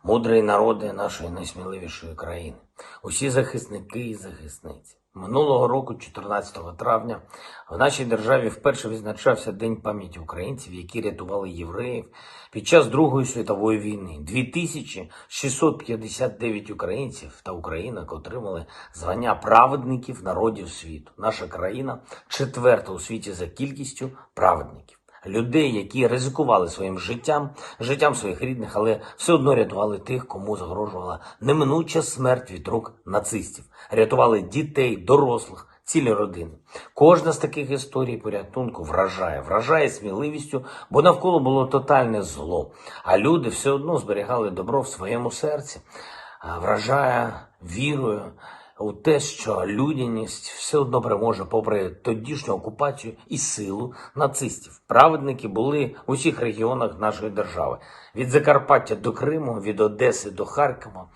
мудрий народи нашої найсміливішої країни, усі захисники і захисниці. Минулого року, 14 травня, в нашій державі вперше відзначався День пам'яті українців, які рятували євреїв під час Другої світової війни. 2659 українців та українок отримали звання праведників народів світу. Наша країна четверта у світі за кількістю праведників. Людей, які ризикували своїм життям своїх рідних, але все одно рятували тих, кому загрожувала неминуча смерть від рук нацистів. Рятували дітей, дорослих, цілі родини. Кожна з таких історій порятунку вражає сміливістю, бо навколо було тотальне зло, а люди все одно зберігали добро в своєму серці. Вражає вірою у те, що людяність все одно переможе попри тодішню окупацію і силу нацистів. Праведники були в усіх регіонах нашої держави. Від Закарпаття до Криму, від Одеси до Харкова.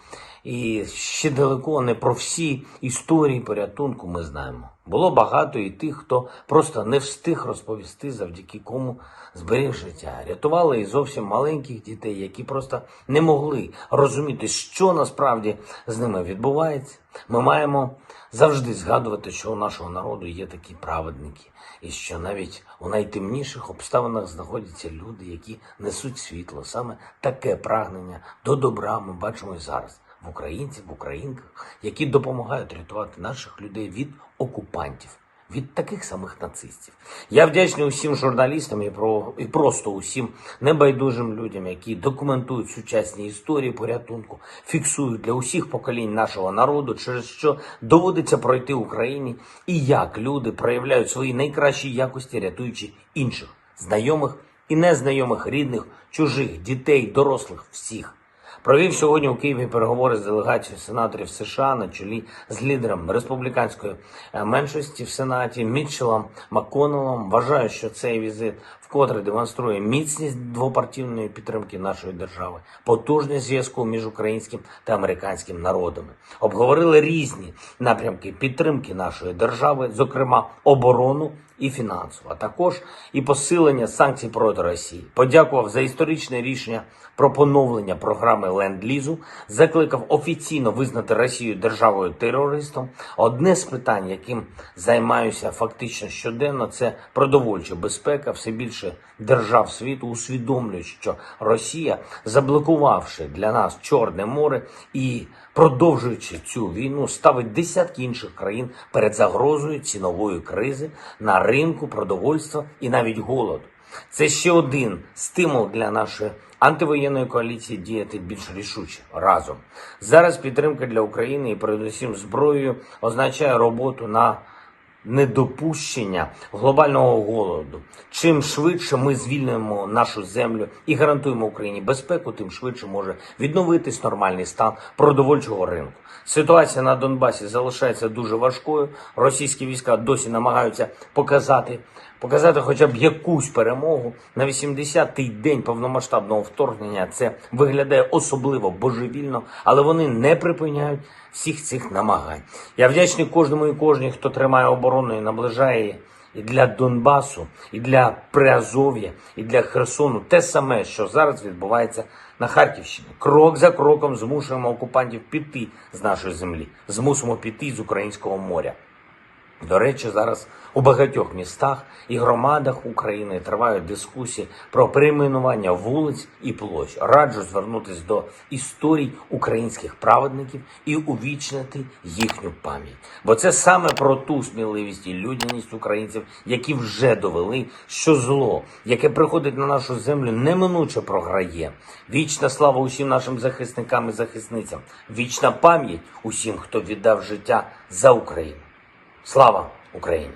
І ще далеко не про всі історії порятунку ми знаємо. Було багато і тих, хто просто не встиг розповісти, завдяки кому зберіг життя. Рятували і зовсім маленьких дітей, які просто не могли розуміти, що насправді з ними відбувається. Ми маємо завжди згадувати, що у нашого народу є такі праведники. І що навіть у найтемніших обставинах знаходяться люди, які несуть світло. Саме таке прагнення до добра ми бачимо і зараз. В українців, в українках, які допомагають рятувати наших людей від окупантів, від таких самих нацистів. Я вдячний усім журналістам і просто усім небайдужим людям, які документують сучасні історії порятунку, фіксують для усіх поколінь нашого народу, через що доводиться пройти Україні, і як люди проявляють свої найкращі якості, рятуючи інших, знайомих і незнайомих, рідних, чужих, дітей, дорослих, всіх. Провів сьогодні у Києві переговори з делегацією сенаторів США на чолі з лідером республіканської меншості в Сенаті Мітчеллом МакКоннеллом. Вважаю, що цей візит вкотре демонструє міцність двопартійної підтримки нашої держави, потужність зв'язку між українським та американським народами. Обговорили різні напрямки підтримки нашої держави, зокрема оборону і фінансово, а також і посилення санкцій проти Росії. Подякував за історичне рішення про поновлення програми Ленд-лізу, закликав офіційно визнати Росію державою-терористом. Одне з питань, яким займаюся фактично щоденно, це продовольча безпека. Все більше держав світу усвідомлюють, що Росія, заблокувавши для нас Чорне море і продовжуючи цю війну, ставить десятки інших країн перед загрозою цінової кризи на ринку продовольства і навіть голоду. Це ще один стимул для нашої антивоєнної коаліції діяти більш рішуче, разом. Зараз підтримка для України і передусім зброєю означає роботу на недопущення глобального голоду. Чим швидше ми звільнимо нашу землю і гарантуємо Україні безпеку, тим швидше може відновитись нормальний стан продовольчого ринку. Ситуація на Донбасі залишається дуже важкою. Російські війська досі намагаються показати хоча б якусь перемогу. На 80-й день повномасштабного вторгнення це виглядає особливо божевільно, але вони не припиняють всіх цих намагань. Я вдячний кожному і кожній, хто тримає оборону і наближає її. І для Донбасу, і для Приазов'я, і для Херсону. Те саме, що зараз відбувається на Харківщині. Крок за кроком змушуємо окупантів піти з нашої землі. Змусимо піти з українського моря. До речі, зараз у багатьох містах і громадах України тривають дискусії про перейменування вулиць і площ. Раджу звернутися до історій українських праведників і увічнити їхню пам'ять. Бо це саме про ту сміливість і людяність українців, які вже довели, що зло, яке приходить на нашу землю, неминуче програє. Вічна слава усім нашим захисникам і захисницям. Вічна пам'ять усім, хто віддав життя за Україну. Слава Україні!